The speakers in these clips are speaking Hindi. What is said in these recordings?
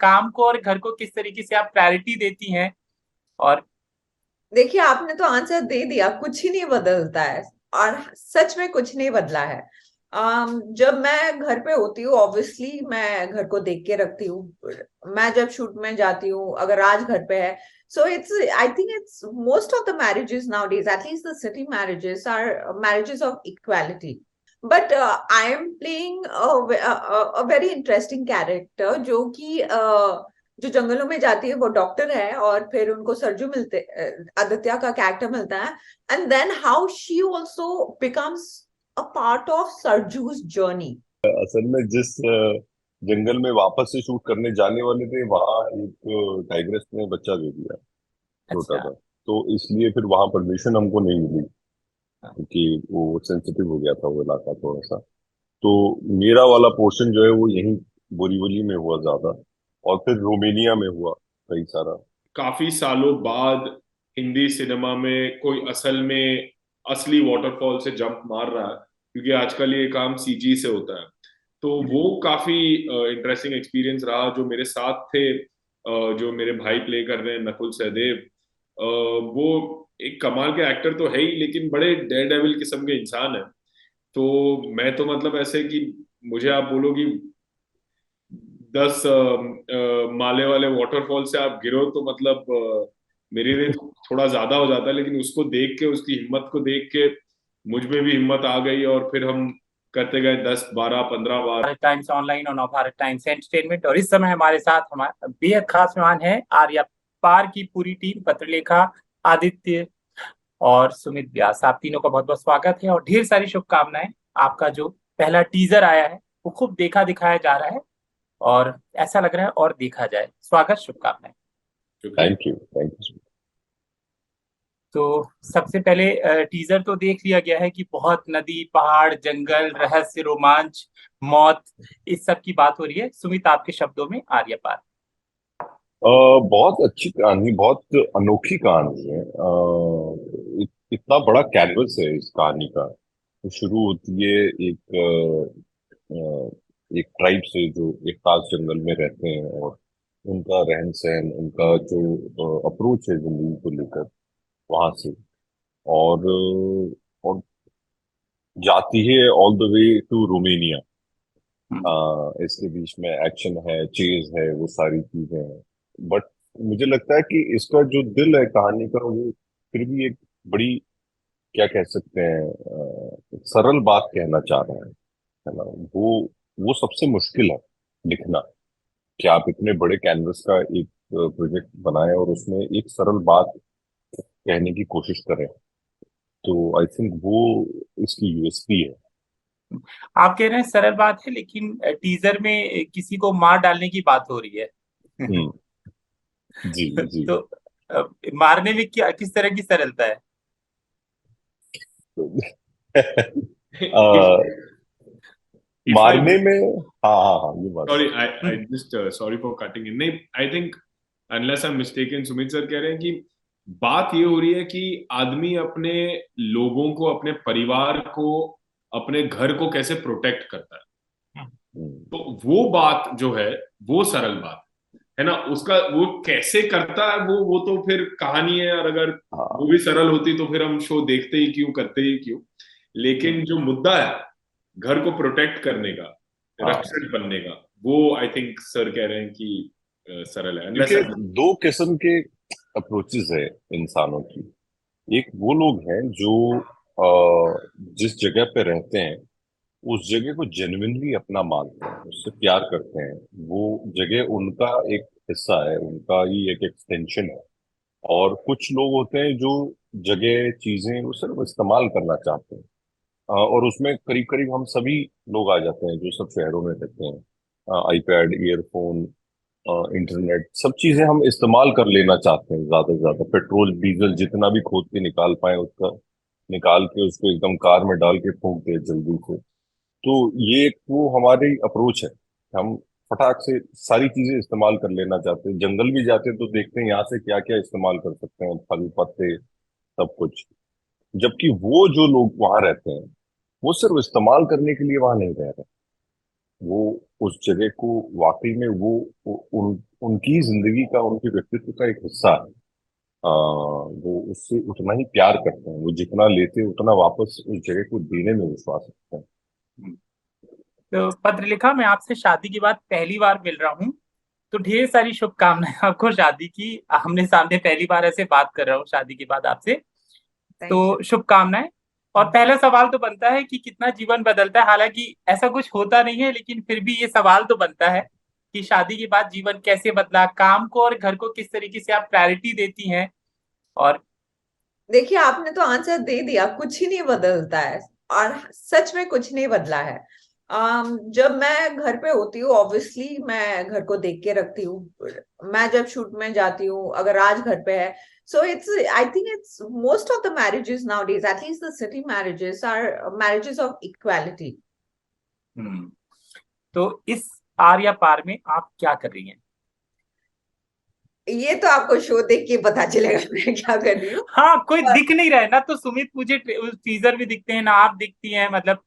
काम को और घर को किस तरीके से आप प्रायोरिटी देती हैं? और देखिए, आपने तो आंसर दे दिया, कुछ ही नहीं बदलता है। और सच में कुछ नहीं बदला है। जब मैं घर पे होती हूँ, ऑब्वियसली मैं घर को देख के रखती हूँ। मैं जब शूट में जाती हूँ, अगर राज घर पे है, so it's, I think it's most of the marriages nowadays, at least the city marriages are marriages of equality. But I am playing a very interesting character, जो कि जो जंगलों में जाती है, वो डॉक्टर है, और फिर उनको सरजू मिलते, आदित्य का कैरेक्टर मिलता है। And then how she also becomes a part of Sarju's journey. असल में जिस जंगल में वापस से शूट करने जाने वाले थे, वहां एक टाइग्रेस ने बच्चा दे दिया, छोटा अच्छा। था। तो इसलिए फिर वहां परमिशन हमको नहीं मिली, हाँ, क्योंकि वो सेंसिटिव हो गया था वो इलाका थोड़ा सा। तो मेरा वाला पोर्शन जो है वो यहीं बोरीवली में हुआ ज्यादा, और फिर रोमेनिया में हुआ कई सारा। काफी सालों बाद हिंदी सिनेमा में कोई असल में असली वाटरफॉल से जंप मार रहा है, क्योंकि आजकल ये काम सीजी से होता है। तो वो काफी इंटरेस्टिंग एक्सपीरियंस रहा। जो मेरे साथ थे, जो मेरे भाई प्ले कर रहे हैं, नकुल सहदेव, वो एक कमाल के एक्टर तो है ही, लेकिन बड़े डेयर डेविल किस्म के इंसान है। तो मैं तो मतलब ऐसे कि मुझे आप बोलो कि 10 माले वाले वाटरफॉल से आप गिरो तो मतलब मेरे लिए तो थोड़ा ज्यादा हो जाता है, लेकिन उसको देख के, उसकी हिम्मत को देख के मुझ में भी हिम्मत आ गई, और फिर हम करते गए 10 12 15 बार। भारत टाइम्स ऑनलाइन और नव भारत टाइम्स एंटरटेनमेंट, और इस समय हमारे साथ हमारे बेहद खास मेहमान है आर्या पार की पूरी टीम, पत्रलेखा, आदित्य और सुमित व्यास। आप तीनों का बहुत बहुत स्वागत है और ढेर सारी शुभकामनाएं। आपका जो पहला टीजर आया है वो खूब देखा दिखाया जा रहा है और ऐसा लग रहा है और देखा जाए। स्वागत, शुभकामनाएं। शुक्रिया। Thank you, thank you. तो सबसे पहले टीजर तो देख लिया गया है कि बहुत नदी, पहाड़, जंगल, रहस्य, रोमांच, मौत, इस सब की बात हो रही है। सुमित, आपके शब्दों में आर्य पार। बहुत अच्छी कहानी, बहुत अनोखी कहानी है। इतना बड़ा कैनवस है इस कहानी का। तो शुरू होती है एक ट्राइब से जो एक खास जंगल में रहते हैं, और उनका रहन सहन, उनका जो अप्रोच है जिंदगी को लेकर, वहां से। और जाती है all the way to Romania. इसके बीच में एक्शन है, चेज है, वो सारी चीजें हैं। बट मुझे लगता है कि इसका जो दिल है कहानी का, वो फिर भी एक बड़ी, क्या कह सकते हैं, एक सरल बात कहना चाह रहा है ना। वो सबसे मुश्किल है लिखना, कि आप इतने बड़े कैनवस का एक प्रोजेक्ट बनाएं और उसमें एक सरल बात कहने की कोशिश करें। तो आई थिंक वो इसकी यूएसपी है। आप कह रहे हैं सरल बात है, लेकिन टीजर में किसी को मार डालने की बात हो रही है। हम्म। जी, जी। तो मारने में क्या, किस तरह की सरलता है? अ, इफ आई मारने में, हाँ हाँ हाँ, ये बात सॉरी, है। I just sorry for cutting in. नहीं, I think unless I am mistaken, Sumit sir कह रहे हैं कि बात ये हो रही है कि आदमी अपने लोगों को, अपने परिवार को, अपने घर को कैसे प्रोटेक्ट करता है। हम्म। तो वो बात जो है, वो सरल बात है ना। उसका वो कैसे करता है, वो तो फिर कहानी है। और अगर वो हाँ, भी सरल होती तो फिर हम शो देखते ही क्यों, करते ही क्यों। लेकिन जो मुद्दा है घर को प्रोटेक्ट करने का, हाँ। रक्षक बनने का, वो आई थिंक सर कह रहे हैं कि सरल है, अनलेस। क्योंकि दो किस्म के अप्रोचेस है इंसानों की। एक वो लोग हैं जो जिस जगह पे रहते हैं, उस जगह को जेन्युइनली अपना मानते हैं, उससे प्यार करते हैं। वो जगह उनका एक हिस्सा है, उनका ही एक एक्सटेंशन है। और कुछ लोग होते हैं जो जगह, चीजें वो सिर्फ इस्तेमाल करना चाहते हैं। और उसमें करीब करीब हम सभी लोग आ जाते हैं जो सब शहरों में रहते हैं। आईपैड, ईयरफोन, इंटरनेट, सब चीजें हम इस्तेमाल कर लेना चाहते हैं ज्यादा से ज्यादा। पेट्रोल डीजल जितना भी खोद के निकाल पाए, उसका निकाल के उसको एकदम कार में डाल के फूंक दे जल्दी से। तो ये एक वो हमारी अप्रोच है। हम फटाक से सारी चीजें इस्तेमाल कर लेना चाहते हैं। जंगल भी जाते हैं तो देखते हैं यहाँ से क्या क्या इस्तेमाल कर सकते हैं, फल पत्ते, सब कुछ। जबकि वो जो लोग वहां रहते हैं, वो सिर्फ इस्तेमाल करने के लिए वहां नहीं रह रहे। वो उस जगह को वाकई में उनकी जिंदगी का, उनके व्यक्तित्व का एक हिस्सा है। वो उससे उतना ही प्यार करते हैं, वो जितना लेते हैं उतना वापस उस जगह को देने में विश्वास रखते हैं। तो पत्रलेखा, मैं आपसे शादी के बाद पहली बार मिल रहा हूँ, तो ढेर सारी शुभकामनाएं आपको शादी की। आमने सामने पहली बार ऐसे बात कर रहा हूँ शादी के बाद आपसे, थैंक यू। तो शुभकामनाएं। और पहला सवाल तो बनता है कि कितना जीवन बदलता है, हालांकि ऐसा कुछ होता नहीं है, लेकिन फिर भी ये सवाल तो बनता है कि शादी के बाद जीवन कैसे बदला, काम को और घर को किस तरीके से आप प्रायोरिटी देती हैं। और देखिए, आपने तो आंसर दे दिया, कुछ ही नहीं बदलता है। और सच में कुछ नहीं बदला है। जब मैं घर पे होती हूँ, ऑब्वियसली मैं घर को देख के रखती हूँ। मैं जब शूट में जाती हूँ, अगर आज घर पे है, so it's, I think it's most of the marriages nowadays, at least the city marriages are marriages of equality. Hmm, तो इस आर या पार में आप क्या कर रही हैं? ये तो आपको शो देख के पता चलेगा मैं क्या कर रही हूँ। हाँ, कोई दिख नहीं रहा है ना, तो सुमित मुझे टीजर भी दिखते हैं ना, आप दिखती हैं, मतलब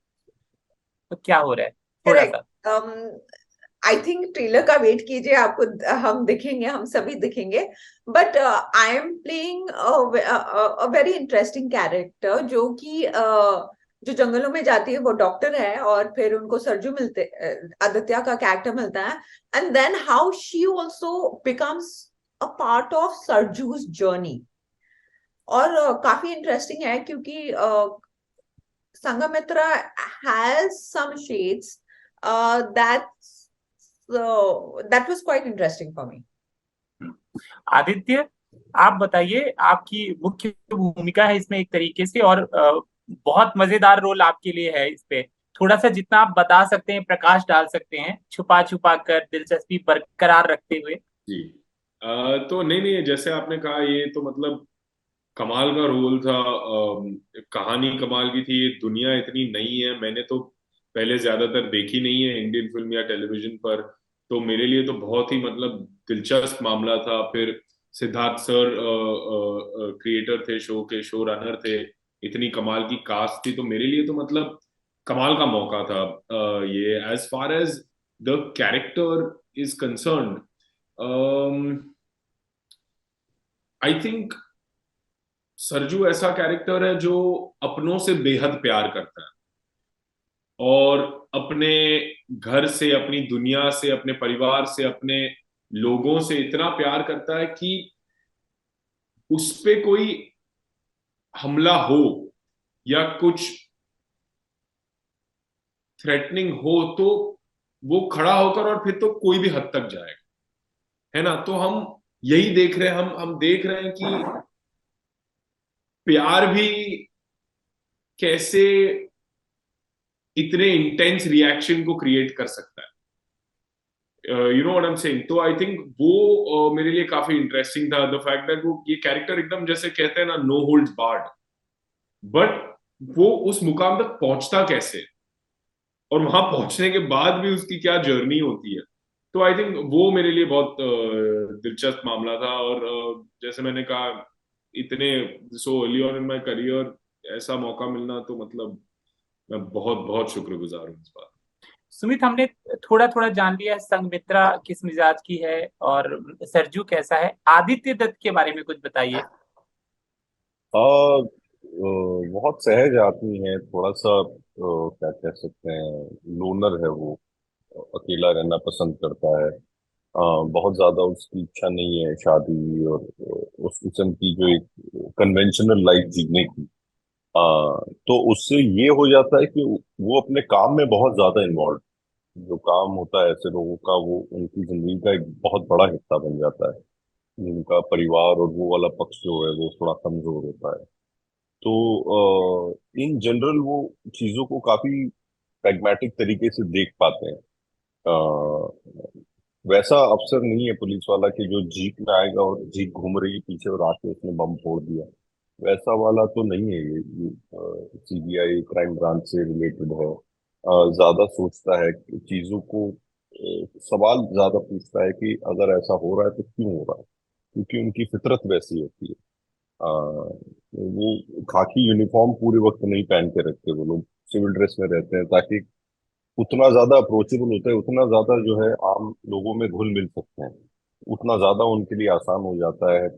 तो क्या हो रहा है थोड़ा सा? करेक्ट। आई थिंक ट्रेलर का वेट कीजिए, आपको हम दिखेंगे, हम सभी दिखेंगे। But I am playing a very interesting character, जो कि जो जंगलों में जाती है, वो डॉक्टर है, और फिर उनको सरजू मिलते, आदित्य का कैरेक्टर मिलता है। And then how she also becomes a part of Sarju's journey. और काफी इंटरेस्टिंग है, क्योंकि Sangamitra has some shades that that was quite interesting for me. Aditya, आप बताइए, आपकी मुख्य भूमिका है इसमें एक तरीके से, और बहुत मजेदार रोल आपके लिए है इस पे। थोड़ा सा जितना आप बता सकते हैं, प्रकाश डाल सकते हैं, छुपा छुपा कर, दिलचस्पी बरकरार रखते हुए। जी। तो नहीं नहीं, जैसे आपने कहा, ये तो मतलब कमाल का रोल था। कहानी कमाल की थी। ये दुनिया इतनी नई है, मैंने तो पहले ज्यादातर देखी नहीं है इंडियन फिल्म या टेलीविजन पर। तो मेरे लिए तो बहुत ही मतलब दिलचस्प मामला था। फिर सिद्धार्थ सर क्रिएटर थे, शो के शो रनर थे। इतनी कमाल की कास्ट थी, तो मेरे लिए तो मतलब कमाल का मौका था। ये as far as the character is concerned, I think Sarju ऐसा कैरेक्टर है जो अपनों से बेहद प्यार करता है, और अपने घर से, अपनी दुनिया से, अपने परिवार से, अपने लोगों से इतना प्यार करता है कि उस पे कोई हमला हो या कुछ थ्रेटनिंग हो, तो वो खड़ा होकर और फिर तो कोई भी हद तक जाएगा, है ना। तो हम यही देख रहे हैं, हम देख रहे हैं कि प्यार भी कैसे इतने इंटेंस रिएक्शन को क्रिएट कर सकता है। You know what I am saying. तो आई थिंक वो मेरे लिए काफी इंटरेस्टिंग था, द फैक्ट दैट वो ये कैरेक्टर एकदम जैसे कहते हैं ना, नो होल्ड्स बार्ड, बट वो उस मुकाम तक पहुंचता कैसे, और वहां पहुंचने के बाद भी उसकी क्या जर्नी होती है। तो आई थिंक वो मेरे लिए बहुत दिलचस्प मामला था। और जैसे मैंने कहा, इतने so early on in my career ऐसा मौका मिलना, तो मतलब मैं बहुत बहुत शुक्रगुजार हूँ इस बात। सुमित, हमने थोड़ा थोड़ा जान लिया है संघमित्रा किस मिजाज की है और सरजू कैसा है। आदित्य दत्त के बारे में कुछ बताइए। बहुत सहज आदमी है, थोड़ा सा क्या कह सकते हैं, लोनर है वो। अकेला रहना पसंद करता है। बहुत ज्यादा उसकी इच्छा नहीं है शादी और उस किस्म की जो एक कन्वेंशनल लाइफ जीने की। तो उससे ये हो जाता है कि वो अपने काम में बहुत ज्यादा इन्वॉल्व, जो काम होता है ऐसे लोगों का, वो उनकी जिंदगी का एक बहुत बड़ा हिस्सा बन जाता है। उनका परिवार और वो वाला पक्ष जो है वो थोड़ा कमजोर होता है। तो इन जनरल वो चीजों को काफी प्रैग्मेटिक तरीके से देख पाते हैं। वैसा अफसर नहीं है पुलिस वाला कि जो जीप में आएगा और जीप घूम रही है पीछे और आके उसने बम फोड़ दिया। वैसा वाला तो नहीं है ये सीबीआई क्राइम ब्रांच से रिलेटेड है। ज्यादा सोचता है कि चीजों को, सवाल ज्यादा पूछता है कि अगर ऐसा हो रहा है तो क्यों हो रहा है, क्योंकि उनकी फितरत वैसी होती है। वो खाकी यूनिफॉर्म पूरे वक्त नहीं पहन के रखते, वो लोग सिविल ड्रेस में रहते हैं, ताकि उतना ज्यादा अप्रोचेबल होता है, उतना ज्यादा जो है आम लोगों में घुल मिल सकते हैं, उतना ज्यादा उनके लिए आसान हो जाता है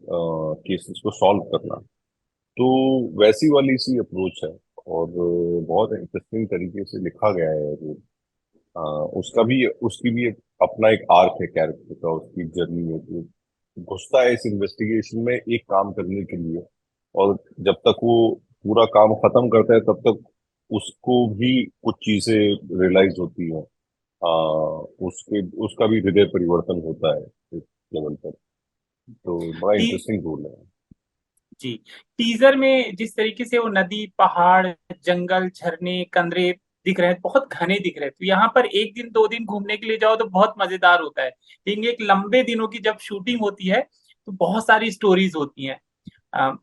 केसेस को सॉल्व करना। तो वैसी वाली सी अप्रोच है, और बहुत इंटरेस्टिंग तरीके से लिखा गया है वो। उसकी भी अपना एक आर्क है कैरेक्टर का, उसकी जर्नी में वो घुसता है इस इन्वेस्टिगेशन में एक काम करने के लिए, और जब तक वो पूरा काम खत्म करता है तब तक उसको भी कुछ चीजें रियलाइज होती हैं। आ, उसका भी हृदय परिवर्तन होता है इस लेवल पर। तो बड़ा टी, इंटरेस्टिंग रोल है। जी, टीजर में जिस तरीके से वो नदी, पहाड़, जंगल, झरने, कंदरे दिख रहे हैं, बहुत घने दिख रहे हैं, तो यहाँ पर एक दिन 2 दिन घूमने के लिए जाओ तो बहुत मजेदार होता है। लेकिन एक लंबे दिनों की जब शूटिंग होती है तो बहुत सारी स्टोरीज होती हैं।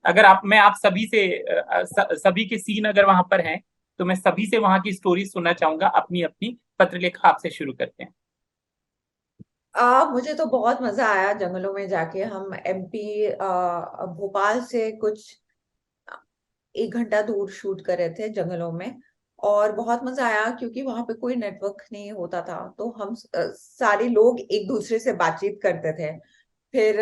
अगर आप सभी से सभी के सीन अगर वहां पर हैं तो मैं सभी से वहां की स्टोरी सुनना चाहूंगा, अपनी अपनी। पत्रलेखा, आपसे शुरू करते हैं। मुझे तो बहुत मजा आया जंगलों में जाके। हम एमपी भोपाल से कुछ 1 घंटा दूर शूट कर रहे थे जंगलों में। और बहुत मजा आया क्योंकि वहां पे कोई नेटवर्क नहीं होता था, तो हम सारे लोग एक दूसरे से बातचीत करते थे। फिर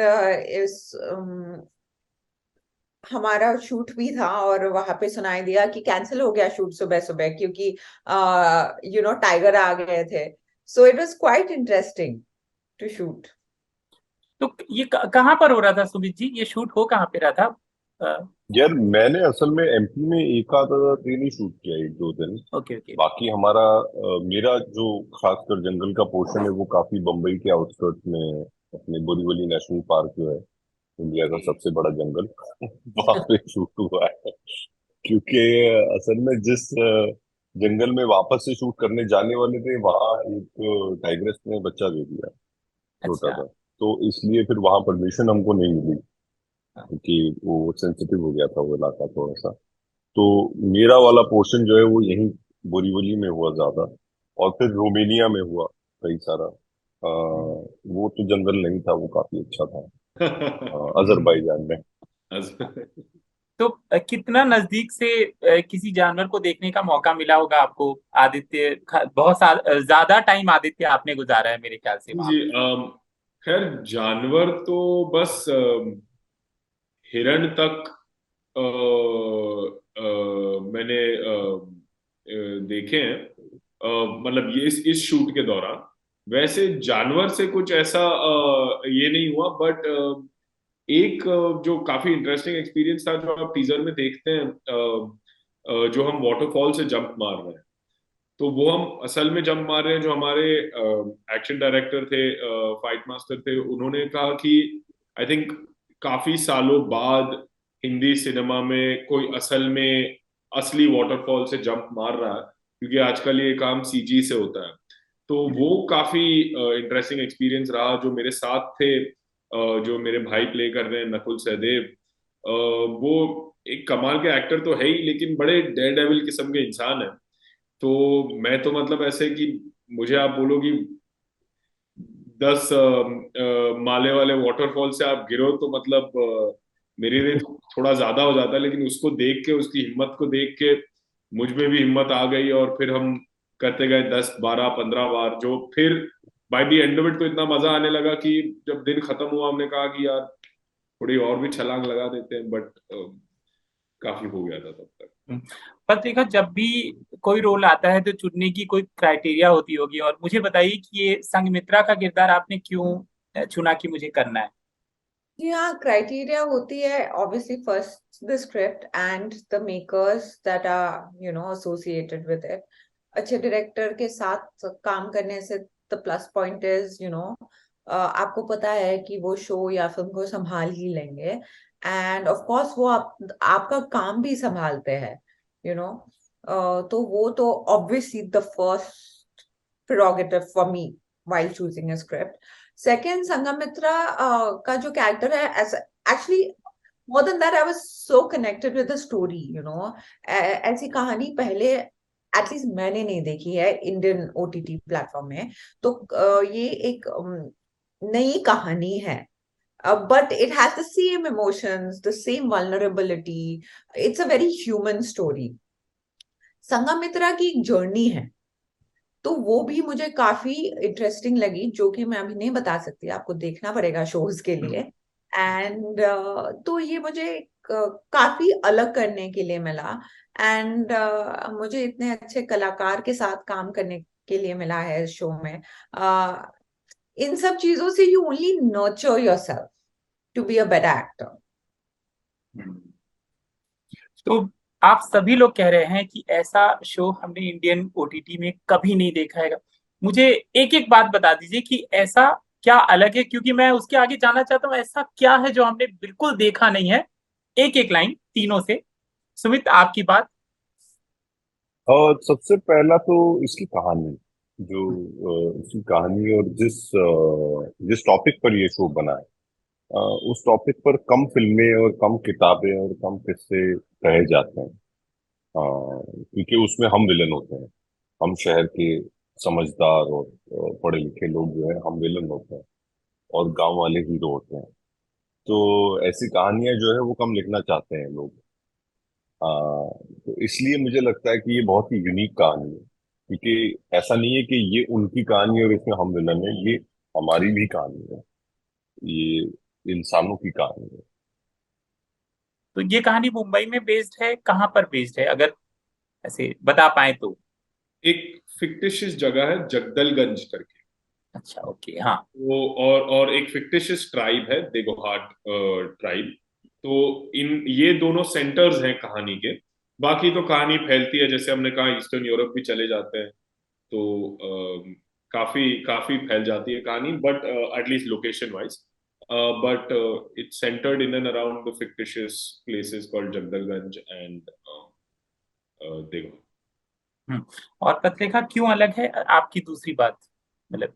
हमारा शूट भी था और वहां पे सुनाई दिया कि कैंसिल हो गया शूट सुबह सुबह, क्योंकि टाइगर आ गए थे। So it was quite interesting to shoot. तो ये कहाँ पर हो रहा था सुमित जी? ये शूट हो कहाँ पे रहा था? यार मैंने असल में एमपी में एक आधा दिन ही शूट किया, 1-2 दिन। Okay, okay. बाकी हमारा मेरा जो खासकर जंगल का पोर्शन है वो काफी बम्बई के आउटस्कर्ट्स में है। अपने बोरीवली नेशनल पार्क जो है, इंडिया का सबसे बड़ा जंगल वहां पे शूट हुआ है। क्योंकि असल में जिस जंगल में वापस से शूट करने जाने वाले थे, वहां एक टाइग्रेस ने बच्चा दे दिया, छोटा अच्छा। सा। तो इसलिए फिर वहां परमिशन हमको नहीं मिली, हाँ। क्योंकि वो सेंसिटिव हो गया था वो इलाका थोड़ा सा। तो मेरा वाला पोर्शन जो है वो यहीं बोरीवली में हुआ ज्यादा, और फिर रोमेनिया में हुआ कई सारा। वो तो जंगल नहीं था, वो काफी अच्छा था, अजरबैजान में। तो कितना नजदीक से किसी जानवर को देखने का मौका मिला होगा आपको? आदित्य, बहुत साल ज्यादा टाइम आदित्य आपने गुजारा है मेरे ख्याल से वहां जी, पे। खैर जानवर तो बस हिरण तक अ, मैंने देखे हैं। मतलब ये इस शूट के दौरान वैसे जानवर से कुछ ऐसा ये नहीं हुआ, बट एक जो काफी इंटरेस्टिंग एक्सपीरियंस था जो आप टीजर में देखते हैं, जो हम वाटरफॉल से जंप मार रहे हैं, तो वो हम असल में जंप मार रहे हैं। जो हमारे एक्शन डायरेक्टर थे, फाइट मास्टर थे, उन्होंने कहा कि आई थिंक काफी सालों बाद हिंदी सिनेमा में कोई असल में असली वाटरफॉल से जंप मार रहा है, क्योंकि आजकल ये काम सीजी से होता है। तो वो काफी इंटरेस्टिंग एक्सपीरियंस रहा। जो मेरे साथ थे, जो मेरे भाई प्ले कर रहे हैं, नकुल सहदेव, वो एक कमाल के एक्टर तो है ही, लेकिन बड़े डेयर डेविल किस्म के इंसान है। तो मैं तो मतलब ऐसे कि मुझे आप बोलो कि 10 माले वाले वाटरफॉल से आप गिरो तो मतलब मेरे लिए थोड़ा ज्यादा हो जाता है, लेकिन उसको देख के, उसकी हिम्मत को देख के मुझ में भी हिम्मत आ गई, और फिर हम करते गए 10, 12, 15 बार। जो फिर by the end of it तो इतना मजा आने लगा कि जब दिन खत्म हुआ हमने कहा कि यार थोड़ी और भी छलांग लगा देते हैं, बट काफी हो गया था तब तक। हम्म। पर देखा, जब भी कोई रोल आता है तो चुनने की कोई क्राइटेरिया होती होगी, और मुझे बताइए कि ये संघमित्रा का किरदार आपने क्यों चुना कि मुझे करना है? जी हाँ, क्राइटेरिया होती है obviously. First the script and the makers that are associated with it. अच्छे डायरेक्टर के साथ काम करने से द प्लस पॉइंट इज आपको पता है कि वो शो या फिल्म को संभाल ही लेंगे। एंड ऑफ कोर्स वो आपका काम भी संभालते हैं, यू नो तो वो तो obviously the first prerogative for me while choosing a script. Second, Sangamitra का जो कैरेक्टर है, actually more than that, I was so connected with the story. ऐसी कहानी पहले एटलीस्ट मैंने नहीं देखी है इंडियन ओटीटी प्लेटफॉर्म में। तो ये एक नई कहानी है, but it has the same emotions, the same vulnerability. It's a very human story. Sanghamitra की एक जर्नी है, तो वो भी मुझे काफी इंटरेस्टिंग लगी, जो कि मैं अभी नहीं बता सकती, आपको देखना पड़ेगा शोज के लिए। एंड तो ये मुझे काफी अलग करने के लिए मिला। एंड मुझे इतने अच्छे कलाकार के साथ काम करने के लिए मिला है इस शो में। इन सब चीजों से you only nurture yourself to be a better actor. तो आप सभी लोग कह रहे हैं कि ऐसा शो हमने इंडियन ओटीटी में कभी नहीं देखा है। मुझे एक एक बात बता दीजिए कि ऐसा क्या अलग है, क्योंकि मैं उसके आगे जानना चाहता हूँ ऐसा क्या है जो हमने बिल्कुल देखा नहीं है। एक एक लाइन तीनों से। सुमित, आपकी बात। और सबसे पहला तो इसकी कहानी, जो इसकी कहानी और जिस टॉपिक पर ये शो बना है, उस टॉपिक पर कम फिल्में और कम किताबें और कम किस्से कहे जाते हैं। क्योंकि उसमें हम विलन होते हैं, हम शहर के समझदार और पढ़े लिखे लोग जो है हम विलन होते हैं, और गांव वाले हीरो होते हैं। तो ऐसी कहानियां जो है वो कम लिखना चाहते हैं लोग। तो इसलिए मुझे लगता है कि ये बहुत ही यूनिक कहानी है, क्योंकि ऐसा नहीं है कि ये उनकी कहानी है और इसमें हम विलन है, ये हमारी भी कहानी है, ये इंसानों की कहानी है। तो ये कहानी मुंबई में बेस्ड है, कहाँ पर बेस्ड है, अगर ऐसे बता पाए तो। एक फिक्टिशियस जगह है जगदलगंज करके। अच्छा, ओके, हाँ। वो और एक फिक्टिशियस ट्राइब है देगोहाट ट्राइब। तो इन ये दोनों सेंटर्स हैं कहानी के। बाकी तो कहानी फैलती है, जैसे हमने कहा ईस्टर्न यूरोप भी चले जाते हैं, तो काफी काफी फैल जाती है कहानी, but at least location wise. But it's centred in and around the fictitious places called Jagdalganj and Dego. और पत्रिका क्यों अलग है, आपकी दूसरी बात, मतलब।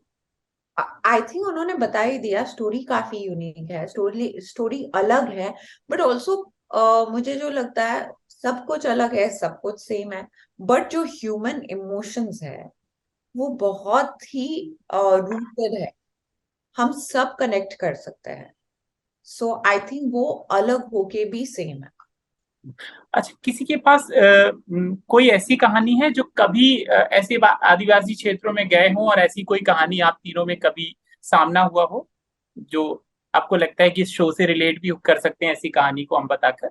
आई थिंक उन्होंने बता ही दिया, स्टोरी काफी यूनिक है, स्टोरी स्टोरी अलग है। बट ऑल्सो मुझे जो लगता है, सब कुछ अलग है, सब कुछ सेम है, बट जो ह्यूमन इमोशंस है वो बहुत ही रूटेड है, हम सब कनेक्ट कर सकते हैं। सो आई थिंक वो अलग होके भी सेम है। अच्छा, किसी के पास कोई ऐसी कहानी है जो कभी ऐसे आदिवासी क्षेत्रों में गए हो, और ऐसी कोई कहानी आप तीनों में कभी सामना हुआ हो, जो आपको लगता है कि इस शो से रिलेट भी कर सकते हैं, ऐसी कहानी को हम बताकर।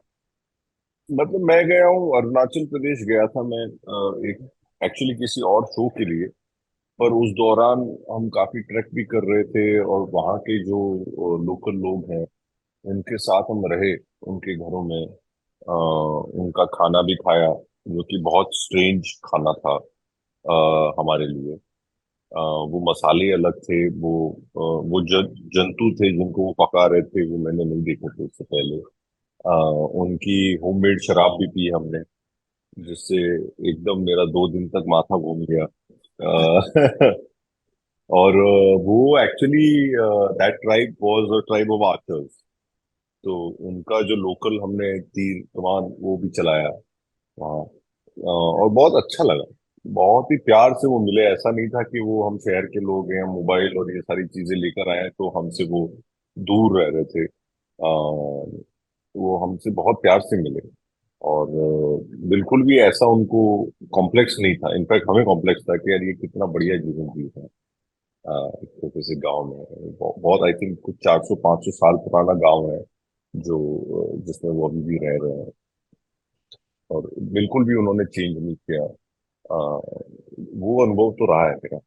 मतलब मैं गया हूँ, अरुणाचल प्रदेश गया था मैं, एक एक्चुअली किसी और शो के लिए। पर उस दौरान हम काफी ट्रैक भी कर रहे थे, और वहाँ के जो लोकल लोग हैं उनके साथ हम रहे, उनके घरों में उनका खाना भी खाया, जो कि बहुत स्ट्रेंज खाना था हमारे लिए। वो मसाले अलग थे, वो जंतु थे जिनको वो पका रहे थे, वो मैंने नहीं देखे थे इससे पहले। उनकी होममेड शराब भी पी हमने, जिससे एकदम मेरा 2 दिन तक माथा घूम गया। और वो actually that tribe was a tribe of archers. तो उनका जो लोकल हमने तीर कमान वो भी चलाया वहाँ। और बहुत अच्छा लगा, बहुत ही प्यार से वो मिले। ऐसा नहीं था कि वो हम शहर के लोग हैं, मोबाइल और ये सारी चीजें लेकर आए हैं तो हमसे वो दूर रह रहे थे। वो हमसे बहुत प्यार से मिले, और बिल्कुल भी ऐसा उनको कॉम्प्लेक्स नहीं था। इनफैक्ट हमें कॉम्प्लेक्स था कि यार ये कितना बढ़िया जीवन जी है। एक छोटे से गांव में, बहुत आई थिंक कुछ 400-500 साल पुराना गांव है, जो जिसमें वो अभी भी रह रहे हैं, और बिल्कुल भी उन्होंने चेंज नहीं किया। वो अनुभव तो रहा है मेरा।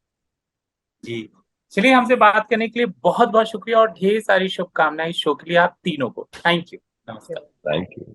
जी, चलिए, हमसे बात करने के लिए बहुत बहुत शुक्रिया, और ढेर सारी शुभकामनाएं इस शो के लिए आप तीनों को। थैंक यू, नमस्कार। Thank you.